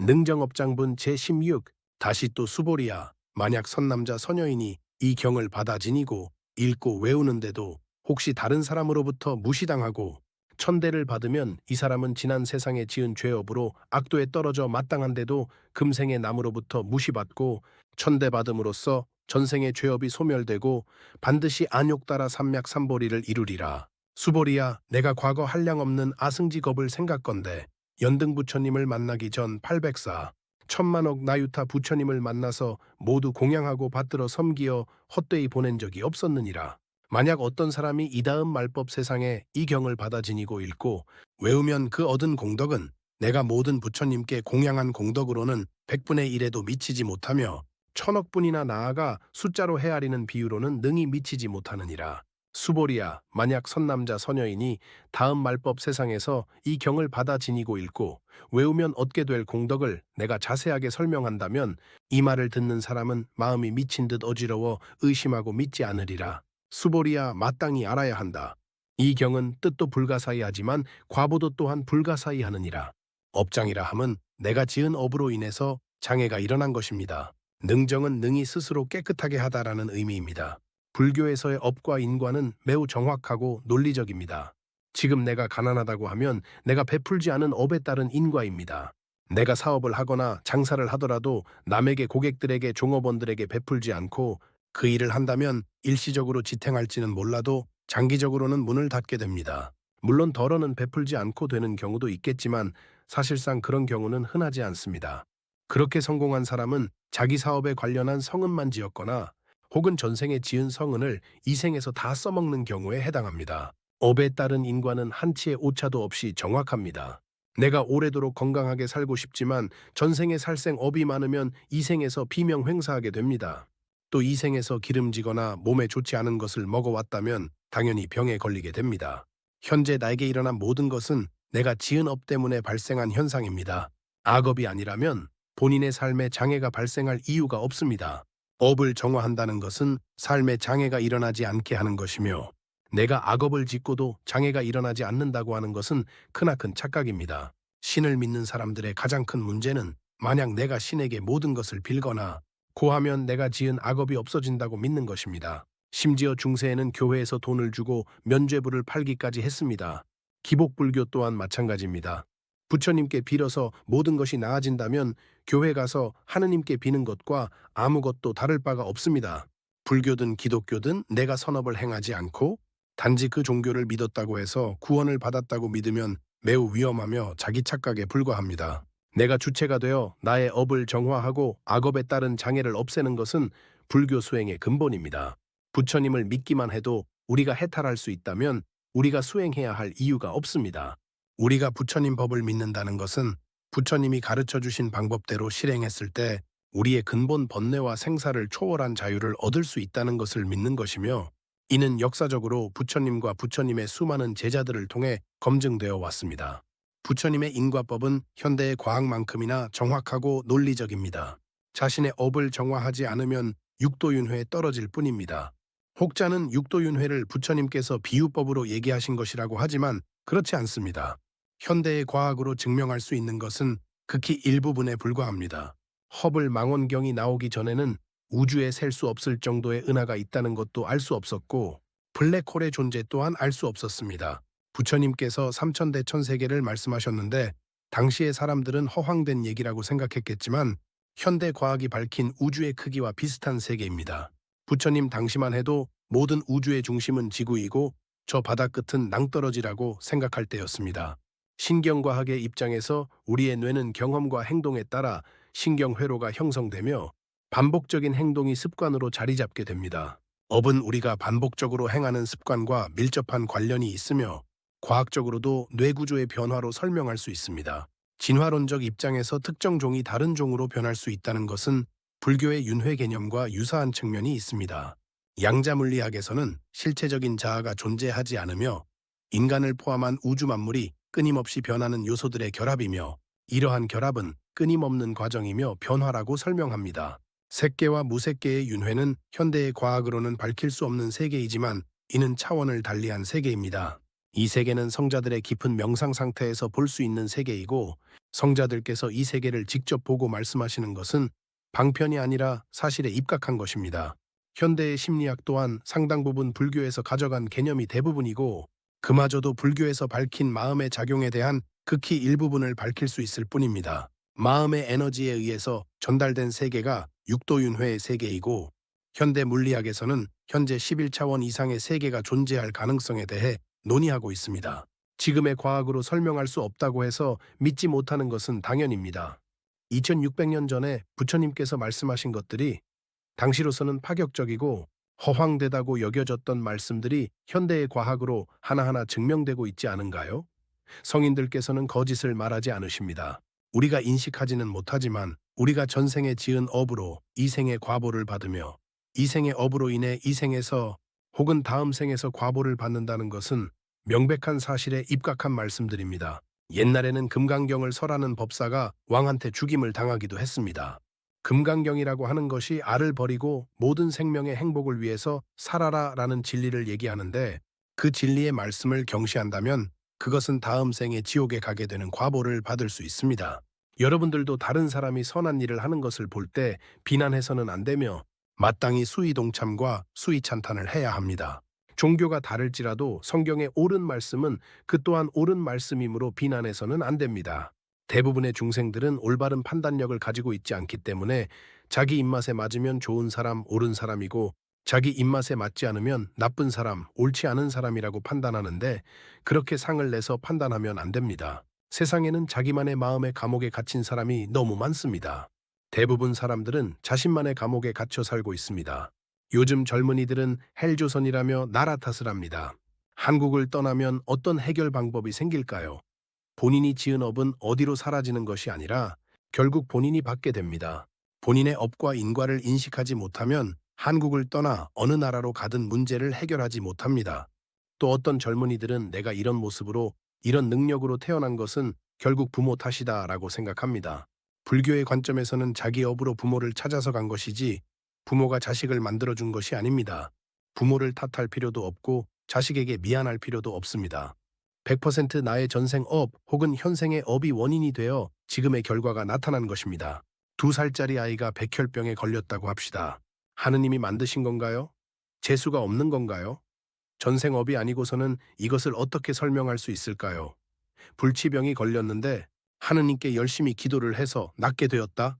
능정업장분 제16. 다시 또 수보리야. 만약 선남자 선여인이 이 경을 받아 지니고 읽고 외우는데도 혹시 다른 사람으로부터 무시당하고 천대를 받으면 이 사람은 지난 세상에 지은 죄업으로 악도에 떨어져 마땅한데도 금생의 남으로부터 무시받고 천대받음으로써 전생의 죄업이 소멸되고 반드시 안욕 따라 삼맥삼보리를 이루리라. 수보리야, 내가 과거 한량없는 아승직업을 생각건대 연등 부처님을 만나기 전 804 천만억 나유타 부처님을 만나서 모두 공양하고 받들어 섬기어 헛되이 보낸 적이 없었느니라. 만약 어떤 사람이 이 다음 말법 세상에 이 경을 받아 지니고 읽고 외우면 그 얻은 공덕은 내가 모든 부처님께 공양한 공덕으로는 100분의 1에도 미치지 못하며 천억 분이나 나아가 숫자로 헤아리는 비유로는 능히 미치지 못하느니라. 수보리야, 만약 선남자 선여인이 다음 말법 세상에서 이 경을 받아 지니고 읽고 외우면 얻게 될 공덕을 내가 자세하게 설명한다면 이 말을 듣는 사람은 마음이 미친 듯 어지러워 의심하고 믿지 않으리라. 수보리야, 마땅히 알아야 한다. 이 경은 뜻도 불가사의하지만 과보도 또한 불가사의하느니라. 업장이라 함은 내가 지은 업으로 인해서 장애가 일어난 것입니다. 능정은 능히 스스로 깨끗하게 하다라는 의미입니다. 불교에서의 업과 인과는 매우 정확하고 논리적입니다. 지금 내가 가난하다고 하면 내가 베풀지 않은 업에 따른 인과입니다. 내가 사업을 하거나 장사를 하더라도 남에게 고객들에게 종업원들에게 베풀지 않고 그 일을 한다면 일시적으로 지탱할지는 몰라도 장기적으로는 문을 닫게 됩니다. 물론 덜어는 베풀지 않고 되는 경우도 있겠지만 사실상 그런 경우는 흔하지 않습니다. 그렇게 성공한 사람은 자기 사업에 관련한 성은만 지었거나 혹은 전생에 지은 성은을 이 생에서 다 써먹는 경우에 해당합니다. 업에 따른 인과는 한치의 오차도 없이 정확합니다. 내가 오래도록 건강하게 살고 싶지만 전생에 살생 업이 많으면 이 생에서 비명횡사하게 됩니다. 또 이 생에서 기름지거나 몸에 좋지 않은 것을 먹어왔다면 당연히 병에 걸리게 됩니다. 현재 나에게 일어난 모든 것은 내가 지은 업 때문에 발생한 현상입니다. 악업이 아니라면 본인의 삶에 장애가 발생할 이유가 없습니다. 업을 정화한다는 것은 삶에 장애가 일어나지 않게 하는 것이며 내가 악업을 짓고도 장애가 일어나지 않는다고 하는 것은 크나큰 착각입니다. 신을 믿는 사람들의 가장 큰 문제는 만약 내가 신에게 모든 것을 빌거나 고하면 내가 지은 악업이 없어진다고 믿는 것입니다. 심지어 중세에는 교회에서 돈을 주고 면죄부를 팔기까지 했습니다. 기복불교 또한 마찬가지입니다. 부처님께 빌어서 모든 것이 나아진다면 교회 가서 하느님께 비는 것과 아무것도 다를 바가 없습니다. 불교든 기독교든 내가 선업을 행하지 않고 단지 그 종교를 믿었다고 해서 구원을 받았다고 믿으면 매우 위험하며 자기 착각에 불과합니다. 내가 주체가 되어 나의 업을 정화하고 악업에 따른 장애를 없애는 것은 불교 수행의 근본입니다. 부처님을 믿기만 해도 우리가 해탈할 수 있다면 우리가 수행해야 할 이유가 없습니다. 우리가 부처님 법을 믿는다는 것은 부처님이 가르쳐 주신 방법대로 실행했을 때 우리의 근본 번뇌와 생사를 초월한 자유를 얻을 수 있다는 것을 믿는 것이며 이는 역사적으로 부처님과 부처님의 수많은 제자들을 통해 검증되어 왔습니다. 부처님의 인과법은 현대의 과학만큼이나 정확하고 논리적입니다. 자신의 업을 정화하지 않으면 육도윤회에 떨어질 뿐입니다. 혹자는 육도윤회를 부처님께서 비유법으로 얘기하신 것이라고 하지만 그렇지 않습니다. 현대의 과학으로 증명할 수 있는 것은 극히 일부분에 불과합니다. 허블 망원경이 나오기 전에는 우주에 셀 수 없을 정도의 은하가 있다는 것도 알 수 없었고 블랙홀의 존재 또한 알 수 없었습니다. 부처님께서 삼천대천세계를 말씀하셨는데 당시의 사람들은 허황된 얘기라고 생각했겠지만 현대 과학이 밝힌 우주의 크기와 비슷한 세계입니다. 부처님 당시만 해도 모든 우주의 중심은 지구이고 저 바다 끝은 낭떠러지라고 생각할 때였습니다. 신경과학의 입장에서 우리의 뇌는 경험과 행동에 따라 신경회로가 형성되며 반복적인 행동이 습관으로 자리 잡게 됩니다. 업은 우리가 반복적으로 행하는 습관과 밀접한 관련이 있으며 과학적으로도 뇌구조의 변화로 설명할 수 있습니다. 진화론적 입장에서 특정 종이 다른 종으로 변할 수 있다는 것은 불교의 윤회 개념과 유사한 측면이 있습니다. 양자물리학에서는 실체적인 자아가 존재하지 않으며 인간을 포함한 우주 만물이 끊임없이 변하는 요소들의 결합이며 이러한 결합은 끊임없는 과정이며 변화라고 설명합니다. 색계와 무색계의 윤회는 현대의 과학으로는 밝힐 수 없는 세계이지만 이는 차원을 달리한 세계입니다. 이 세계는 성자들의 깊은 명상 상태에서 볼 수 있는 세계이고, 성자들께서 이 세계를 직접 보고 말씀하시는 것은 방편이 아니라 사실에 입각한 것입니다. 현대의 심리학 또한 상당 부분 불교에서 가져간 개념이 대부분이고, 그마저도 불교에서 밝힌 마음의 작용에 대한 극히 일부분을 밝힐 수 있을 뿐입니다. 마음의 에너지에 의해서 전달된 세계가 육도윤회의 세계이고, 현대 물리학에서는 현재 11차원 이상의 세계가 존재할 가능성에 대해 논의하고 있습니다. 지금의 과학으로 설명할 수 없다고 해서 믿지 못하는 것은 당연입니다. 2600년 전에 부처님께서 말씀하신 것들이 당시로서는 파격적이고 허황되다고 여겨졌던 말씀들이 현대의 과학으로 하나하나 증명되고 있지 않은가요? 성인들께서는 거짓을 말하지 않으십니다. 우리가 인식하지는 못하지만 우리가 전생에 지은 업으로 이 생의 과보를 받으며 이 생의 업으로 인해 이 생에서 혹은 다음 생에서 과보를 받는다는 것은 명백한 사실에 입각한 말씀들입니다. 옛날에는 금강경을 설하는 법사가 왕한테 죽임을 당하기도 했습니다. 금강경이라고 하는 것이 알을 버리고 모든 생명의 행복을 위해서 살아라 라는 진리를 얘기하는데, 그 진리의 말씀을 경시한다면 그것은 다음 생에 지옥에 가게 되는 과보를 받을 수 있습니다. 여러분들도 다른 사람이 선한 일을 하는 것을 볼 때 비난해서는 안 되며 마땅히 수위 동참과 수위 찬탄을 해야 합니다. 종교가 다를지라도 성경의 옳은 말씀은 그 또한 옳은 말씀이므로 비난해서는 안 됩니다. 대부분의 중생들은 올바른 판단력을 가지고 있지 않기 때문에 자기 입맛에 맞으면 좋은 사람, 옳은 사람이고 자기 입맛에 맞지 않으면 나쁜 사람, 옳지 않은 사람이라고 판단하는데, 그렇게 상을 내서 판단하면 안 됩니다. 세상에는 자기만의 마음의 감옥에 갇힌 사람이 너무 많습니다. 대부분 사람들은 자신만의 감옥에 갇혀 살고 있습니다. 요즘 젊은이들은 헬조선이라며 나라 탓을 합니다. 한국을 떠나면 어떤 해결 방법이 생길까요? 본인이 지은 업은 어디로 사라지는 것이 아니라 결국 본인이 받게 됩니다. 본인의 업과 인과를 인식하지 못하면 한국을 떠나 어느 나라로 가든 문제를 해결하지 못합니다. 또 어떤 젊은이들은 내가 이런 모습으로 이런 능력으로 태어난 것은 결국 부모 탓이다라고 생각합니다. 불교의 관점에서는 자기 업으로 부모를 찾아서 간 것이지 부모가 자식을 만들어준 것이 아닙니다. 부모를 탓할 필요도 없고 자식에게 미안할 필요도 없습니다. 100% 나의 전생 업 혹은 현생의 업이 원인이 되어 지금의 결과가 나타난 것입니다. 2살짜리 아이가 백혈병에 걸렸다고 합시다. 하느님이 만드신 건가요? 재수가 없는 건가요? 전생 업이 아니고서는 이것을 어떻게 설명할 수 있을까요? 불치병이 걸렸는데 하느님께 열심히 기도를 해서 낫게 되었다?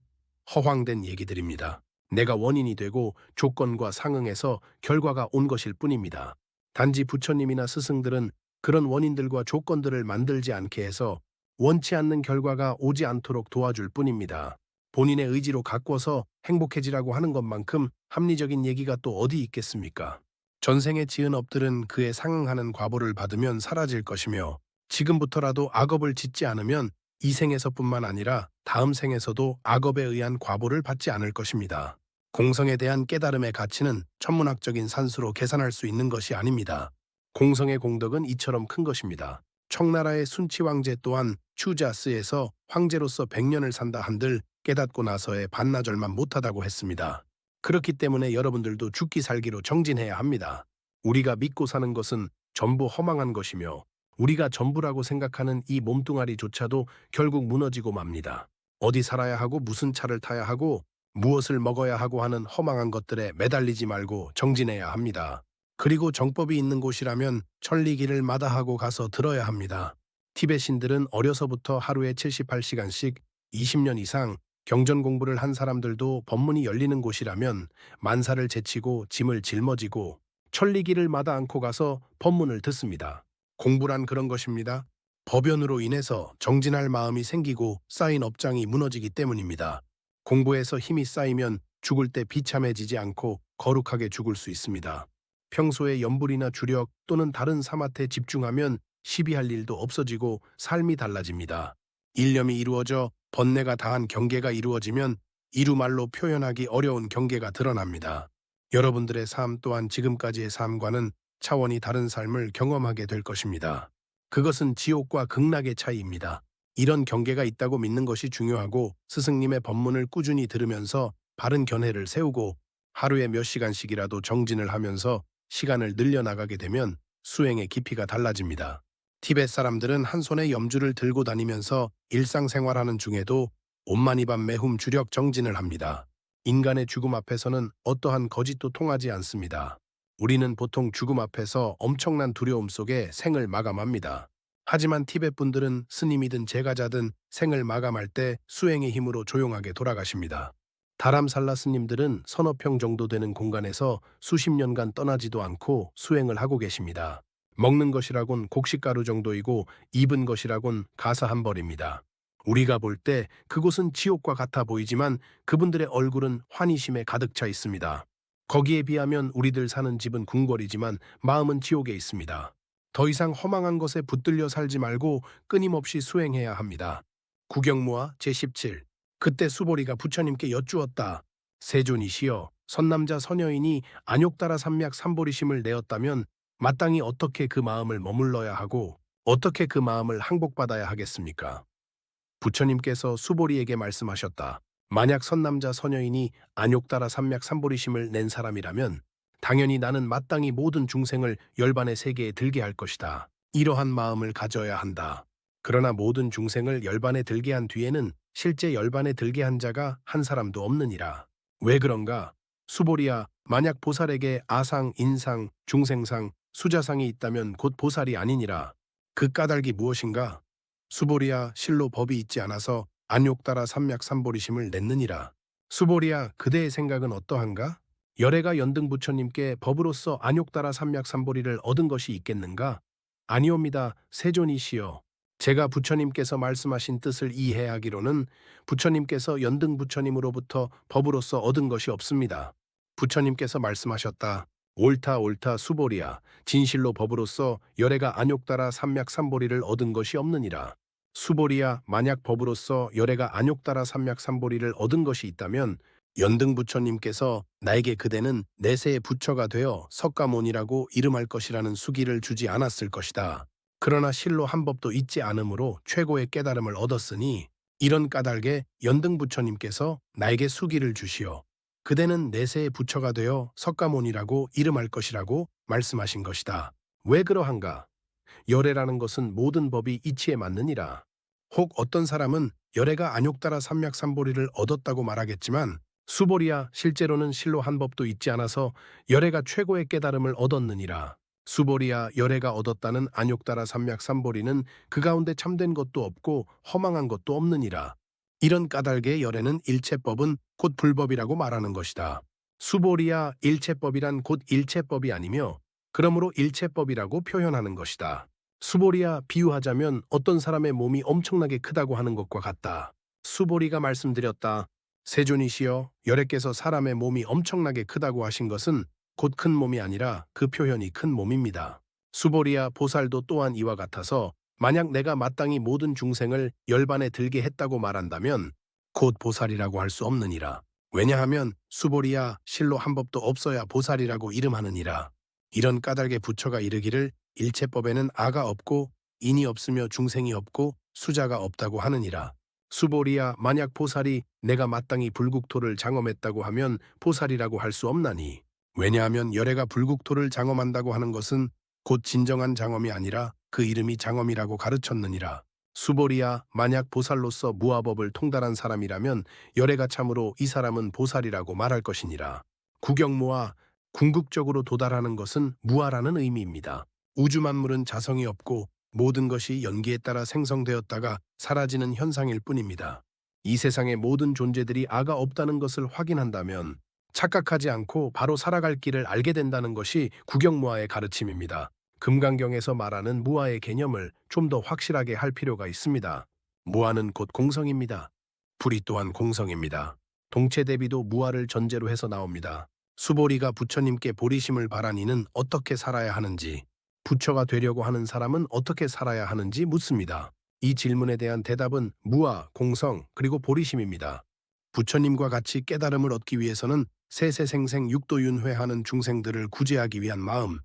허황된 얘기들입니다. 내가 원인이 되고 조건과 상응해서 결과가 온 것일 뿐입니다. 단지 부처님이나 스승들은 그런 원인들과 조건들을 만들지 않게 해서 원치 않는 결과가 오지 않도록 도와줄 뿐입니다. 본인의 의지로 가꿔서 행복해지라고 하는 것만큼 합리적인 얘기가 또 어디 있겠습니까? 전생에 지은 업들은 그에 상응하는 과보를 받으면 사라질 것이며, 지금부터라도 악업을 짓지 않으면 이 생에서뿐만 아니라 다음 생에서도 악업에 의한 과보를 받지 않을 것입니다. 공성에 대한 깨달음의 가치는 천문학적인 산수로 계산할 수 있는 것이 아닙니다. 공성의 공덕은 이처럼 큰 것입니다. 청나라의 순치 왕제 또한 추자스에서 황제로서 100년을 산다 한들 깨닫고 나서의 반나절만 못하다고 했습니다. 그렇기 때문에 여러분들도 죽기 살기로 정진해야 합니다. 우리가 믿고 사는 것은 전부 허망한 것이며 우리가 전부라고 생각하는 이 몸뚱아리조차도 결국 무너지고 맙니다. 어디 살아야 하고 무슨 차를 타야 하고 무엇을 먹어야 하고 하는 허망한 것들에 매달리지 말고 정진해야 합니다. 그리고 정법이 있는 곳이라면 천리길을 마다하고 가서 들어야 합니다. 티베신들은 어려서부터 하루에 78시간씩 20년 이상 경전 공부를 한 사람들도 법문이 열리는 곳이라면 만사를 제치고 짐을 짊어지고 천리길을 마다 않고 가서 법문을 듣습니다. 공부란 그런 것입니다. 법연으로 인해서 정진할 마음이 생기고 쌓인 업장이 무너지기 때문입니다. 공부에서 힘이 쌓이면 죽을 때 비참해지지 않고 거룩하게 죽을 수 있습니다. 평소에 염불이나 주력 또는 다른 사마트에 집중하면 시비할 일도 없어지고 삶이 달라집니다. 일념이 이루어져 번뇌가 다한 경계가 이루어지면 이루말로 표현하기 어려운 경계가 드러납니다. 여러분들의 삶 또한 지금까지의 삶과는 차원이 다른 삶을 경험하게 될 것입니다. 그것은 지옥과 극락의 차이입니다. 이런 경계가 있다고 믿는 것이 중요하고, 스승님의 법문을 꾸준히 들으면서 바른 견해를 세우고 하루에 몇 시간씩이라도 정진을 하면서 시간을 늘려나가게 되면 수행의 깊이가 달라집니다. 티벳 사람들은 한 손에 염주를 들고 다니면서 일상생활하는 중에도 온만이반 매훔 주력 정진을 합니다. 인간의 죽음 앞에서는 어떠한 거짓도 통하지 않습니다. 우리는 보통 죽음 앞에서 엄청난 두려움 속에 생을 마감합니다. 하지만 티벳 분들은 스님이든 제가자든 생을 마감할 때 수행의 힘으로 조용하게 돌아가십니다. 다람살라 스님들은 서너 평 정도 되는 공간에서 수십 년간 떠나지도 않고 수행을 하고 계십니다. 먹는 것이라곤 곡식가루 정도이고 입은 것이라곤 가사 한 벌입니다. 우리가 볼 때 그곳은 지옥과 같아 보이지만 그분들의 얼굴은 환희심에 가득 차 있습니다. 거기에 비하면 우리들 사는 집은 궁궐이지만 마음은 지옥에 있습니다. 더 이상 허망한 것에 붙들려 살지 말고 끊임없이 수행해야 합니다. 구경무와 제17. 그때 수보리가 부처님께 여쭈었다. 세존이시여, 선남자 선여인이 안욕따라 삼약 삼보리심을 내었다면 마땅히 어떻게 그 마음을 머물러야 하고 어떻게 그 마음을 항복받아야 하겠습니까? 부처님께서 수보리에게 말씀하셨다. 만약 선남자 선여인이 안욕따라 삼약 삼보리심을 낸 사람이라면 당연히 나는 마땅히 모든 중생을 열반의 세계에 들게 할 것이다. 이러한 마음을 가져야 한다. 그러나 모든 중생을 열반에 들게 한 뒤에는 실제 열반에 들게 한 자가 한 사람도 없느니라. 왜 그런가? 수보리야, 만약 보살에게 아상, 인상, 중생상, 수자상이 있다면 곧 보살이 아니니라. 그 까닭이 무엇인가? 수보리야, 실로 법이 있지 않아서 안욕따라 삼약 삼보리심을 냈느니라. 수보리야, 그대의 생각은 어떠한가? 열애가 연등 부처님께 법으로서 안욕따라 삼약 삼보리를 얻은 것이 있겠는가? 아니옵니다. 세존이시여. 제가 부처님께서 말씀하신 뜻을 이해하기로는 부처님께서 연등 부처님으로부터 법으로서 얻은 것이 없습니다. 부처님께서 말씀하셨다. 옳다 옳다 수보리야. 진실로 법으로서 열애가 안욕따라 삼약 삼보리를 얻은 것이 없느니라. 수보리야, 만약 법으로서 열애가 안욕따라 삼약 삼보리를 얻은 것이 있다면 연등 부처님께서 나에게 그대는 내세의 부처가 되어 석가모니라고 이름할 것이라는 수기를 주지 않았을 것이다. 그러나 실로 한 법도 있지 않으므로 최고의 깨달음을 얻었으니 이런 까닭에 연등 부처님께서 나에게 수기를 주시어 그대는 내세의 부처가 되어 석가모니라고 이름할 것이라고 말씀하신 것이다. 왜 그러한가? 열애라는 것은 모든 법이 이치에 맞느니라. 혹 어떤 사람은 열애가 안욕따라 삼약 삼보리를 얻었다고 말하겠지만 수보리야, 실제로는 실로 한 법도 있지 않아서 열애가 최고의 깨달음을 얻었느니라. 수보리야, 열애가 얻었다는 안욕따라 삼약 삼보리는 그 가운데 참된 것도 없고 허망한 것도 없느니라. 이런 까닭의 열애는 일체법은 곧 불법이라고 말하는 것이다. 수보리야, 일체법이란 곧 일체법이 아니며 그러므로 일체법이라고 표현하는 것이다. 수보리야, 비유하자면 어떤 사람의 몸이 엄청나게 크다고 하는 것과 같다. 수보리가 말씀드렸다. 세존이시여, 열애께서 사람의 몸이 엄청나게 크다고 하신 것은 곧 큰 몸이 아니라 그 표현이 큰 몸입니다. 수보리야, 보살도 또한 이와 같아서 만약 내가 마땅히 모든 중생을 열반에 들게 했다고 말한다면 곧 보살이라고 할 수 없느니라. 왜냐하면 수보리야, 실로 한 법도 없어야 보살이라고 이름하느니라. 이런 까닭의 부처가 이르기를 일체법에는 아가 없고 인이 없으며 중생이 없고 수자가 없다고 하느니라. 수보리야, 만약 보살이 내가 마땅히 불국토를 장엄했다고 하면 보살이라고 할 수 없나니. 왜냐하면 열애가 불국토를 장엄한다고 하는 것은 곧 진정한 장엄이 아니라 그 이름이 장엄이라고 가르쳤느니라. 수보리야, 만약 보살로서 무아법을 통달한 사람이라면 열애가 참으로 이 사람은 보살이라고 말할 것이니라. 구경무아, 궁극적으로 도달하는 것은 무아라는 의미입니다. 우주 만물은 자성이 없고 모든 것이 연기에 따라 생성되었다가 사라지는 현상일 뿐입니다. 이 세상의 모든 존재들이 아가 없다는 것을 확인한다면 착각하지 않고 바로 살아갈 길을 알게 된다는 것이 구경무아의 가르침입니다. 금강경에서 말하는 무아의 개념을 좀 더 확실하게 할 필요가 있습니다. 무아는 곧 공성입니다. 불이 또한 공성입니다. 동체대비도 무아를 전제로 해서 나옵니다. 수보리가 부처님께 보리심을 바란 이는 어떻게 살아야 하는지, 부처가 되려고 하는 사람은 어떻게 살아야 하는지 묻습니다. 이 질문에 대한 대답은 무아, 공성, 그리고 보리심입니다. 부처님과 같이 깨달음을 얻기 위해서는 세세생생 육도윤회하는 중생들을 구제하기 위한 마음,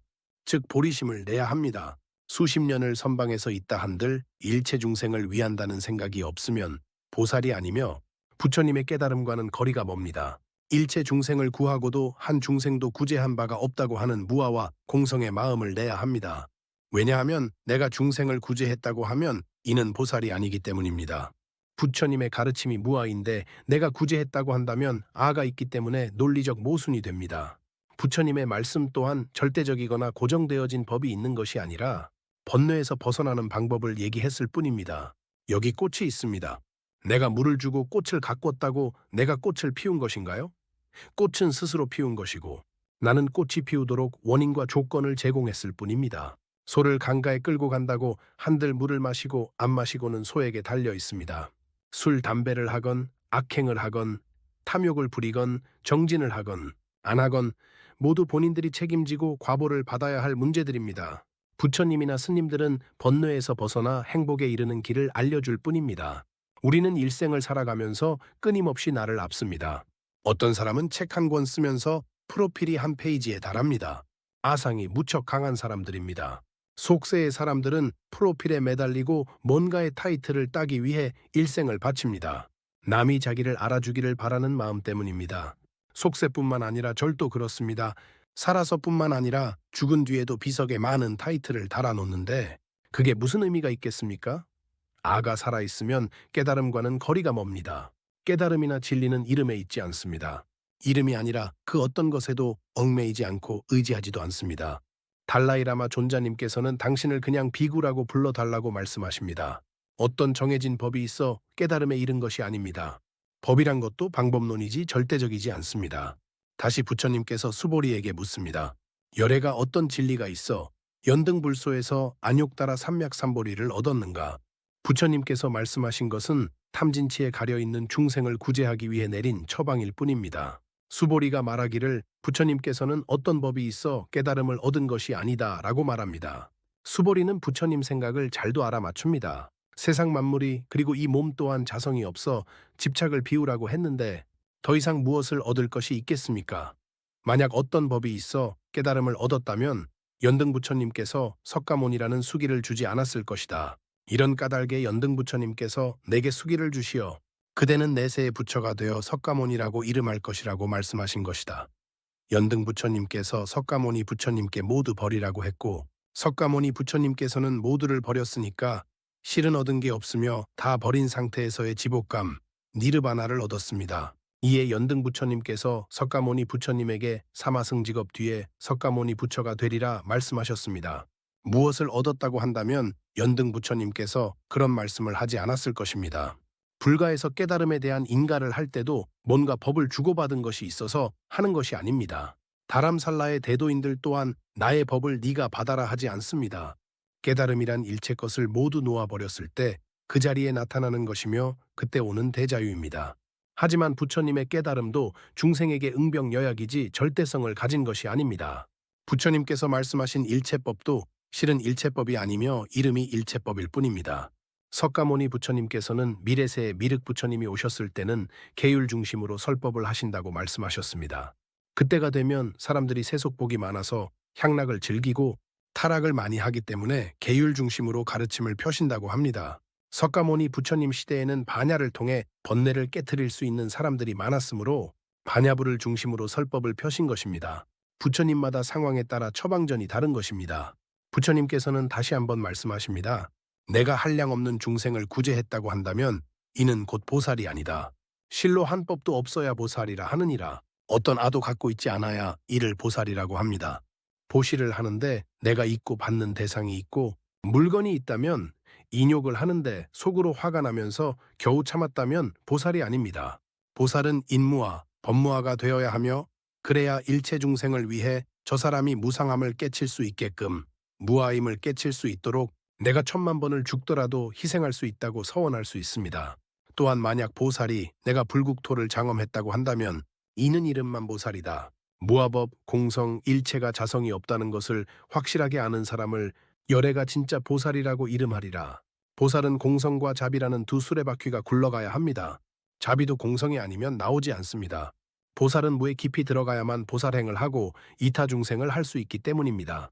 즉 보리심을 내야 합니다. 수십 년을 선방에서 있다 한들 일체 중생을 위한다는 생각이 없으면 보살이 아니며 부처님의 깨달음과는 거리가 멉니다. 일체 중생을 구하고도 한 중생도 구제한 바가 없다고 하는 무아와 공성의 마음을 내야 합니다. 왜냐하면 내가 중생을 구제했다고 하면 이는 보살이 아니기 때문입니다. 부처님의 가르침이 무아인데 내가 구제했다고 한다면 아가 있기 때문에 논리적 모순이 됩니다. 부처님의 말씀 또한 절대적이거나 고정되어진 법이 있는 것이 아니라 번뇌에서 벗어나는 방법을 얘기했을 뿐입니다. 여기 꽃이 있습니다. 내가 물을 주고 꽃을 가꿨다고 내가 꽃을 피운 것인가요? 꽃은 스스로 피운 것이고 나는 꽃이 피우도록 원인과 조건을 제공했을 뿐입니다. 소를 강가에 끌고 간다고 한들 물을 마시고 안 마시고는 소에게 달려 있습니다. 술, 담배를 하건 악행을 하건 탐욕을 부리건 정진을 하건 안 하건 모두 본인들이 책임지고 과보를 받아야 할 문제들입니다. 부처님이나 스님들은 번뇌에서 벗어나 행복에 이르는 길을 알려줄 뿐입니다. 우리는 일생을 살아가면서 끊임없이 나를 앞섭니다. 어떤 사람은 책 한 권 쓰면서 프로필이 한 페이지에 달합니다. 아상이 무척 강한 사람들입니다. 속세의 사람들은 프로필에 매달리고 뭔가의 타이틀을 따기 위해 일생을 바칩니다. 남이 자기를 알아주기를 바라는 마음 때문입니다. 속세뿐만 아니라 절도 그렇습니다. 살아서뿐만 아니라 죽은 뒤에도 비석에 많은 타이틀을 달아놓는데 그게 무슨 의미가 있겠습니까? 아가 살아있으면 깨달음과는 거리가 멉니다. 깨달음이나 진리는 이름에 있지 않습니다. 이름이 아니라 그 어떤 것에도 얽매이지 않고 의지하지도 않습니다. 달라이라마 존자님께서는 당신을 그냥 비구라고 불러달라고 말씀하십니다. 어떤 정해진 법이 있어 깨달음에 이른 것이 아닙니다. 법이란 것도 방법론이지 절대적이지 않습니다. 다시 부처님께서 수보리에게 묻습니다. 열애가 어떤 진리가 있어 연등불소에서 안욕따라 삼맥삼보리를 얻었는가? 부처님께서 말씀하신 것은 탐진치에 가려있는 중생을 구제하기 위해 내린 처방일 뿐입니다. 수보리가 말하기를 부처님께서는 어떤 법이 있어 깨달음을 얻은 것이 아니다 라고 말합니다. 수보리는 부처님 생각을 잘도 알아맞춥니다. 세상 만물이 그리고 이 몸 또한 자성이 없어 집착을 비우라고 했는데 더 이상 무엇을 얻을 것이 있겠습니까? 만약 어떤 법이 있어 깨달음을 얻었다면 연등부처님께서 석가모니라는 수기를 주지 않았을 것이다. 이런 까닭에 연등부처님께서 내게 수기를 주시어 그대는 내세의 부처가 되어 석가모니라고 이름할 것이라고 말씀하신 것이다. 연등부처님께서 석가모니 부처님께 모두 버리라고 했고 석가모니 부처님께서는 모두를 버렸으니까 실은 얻은 게 없으며 다 버린 상태에서의 지복감, 니르바나를 얻었습니다. 이에 연등부처님께서 석가모니 부처님에게 사마승직업 뒤에 석가모니 부처가 되리라 말씀하셨습니다. 무엇을 얻었다고 한다면 연등부처님께서 그런 말씀을 하지 않았을 것입니다. 불가에서 깨달음에 대한 인가를 할 때도 뭔가 법을 주고받은 것이 있어서 하는 것이 아닙니다. 다람살라의 대도인들 또한 나의 법을 네가 받아라 하지 않습니다. 깨달음이란 일체 것을 모두 놓아버렸을 때 그 자리에 나타나는 것이며 그때 오는 대자유입니다. 하지만 부처님의 깨달음도 중생에게 응병여약이지 절대성을 가진 것이 아닙니다. 부처님께서 말씀하신 일체법도 실은 일체법이 아니며 이름이 일체법일 뿐입니다. 석가모니 부처님께서는 미래세에 미륵 부처님이 오셨을 때는 계율 중심으로 설법을 하신다고 말씀하셨습니다. 그때가 되면 사람들이 세속복이 많아서 향락을 즐기고 타락을 많이 하기 때문에 계율 중심으로 가르침을 펴신다고 합니다. 석가모니 부처님 시대에는 반야를 통해 번뇌를 깨트릴 수 있는 사람들이 많았으므로 반야부를 중심으로 설법을 펴신 것입니다. 부처님마다 상황에 따라 처방전이 다른 것입니다. 부처님께서는 다시 한번 말씀하십니다. 내가 한량없는 중생을 구제했다고 한다면 이는 곧 보살이 아니다. 실로 한 법도 없어야 보살이라 하느니라. 어떤 아도 갖고 있지 않아야 이를 보살이라고 합니다. 보시를 하는데 내가 있고 받는 대상이 있고 물건이 있다면 인욕을 하는데 속으로 화가 나면서 겨우 참았다면 보살이 아닙니다. 보살은 인무아, 법무아가 되어야 하며 그래야 일체 중생을 위해 저 사람이 무상함을 깨칠 수 있게끔 무아임을 깨칠 수 있도록 내가 10,000,000번을 죽더라도 희생할 수 있다고 서원할 수 있습니다. 또한 만약 보살이 내가 불국토를 장엄했다고 한다면 이는 이름만 보살이다. 무아법, 공성, 일체가 자성이 없다는 것을 확실하게 아는 사람을 열애가 진짜 보살이라고 이름하리라. 보살은 공성과 자비라는 두 수레바퀴가 굴러가야 합니다. 자비도 공성이 아니면 나오지 않습니다. 보살은 무에 깊이 들어가야만 보살행을 하고 이타 중생을 할 수 있기 때문입니다.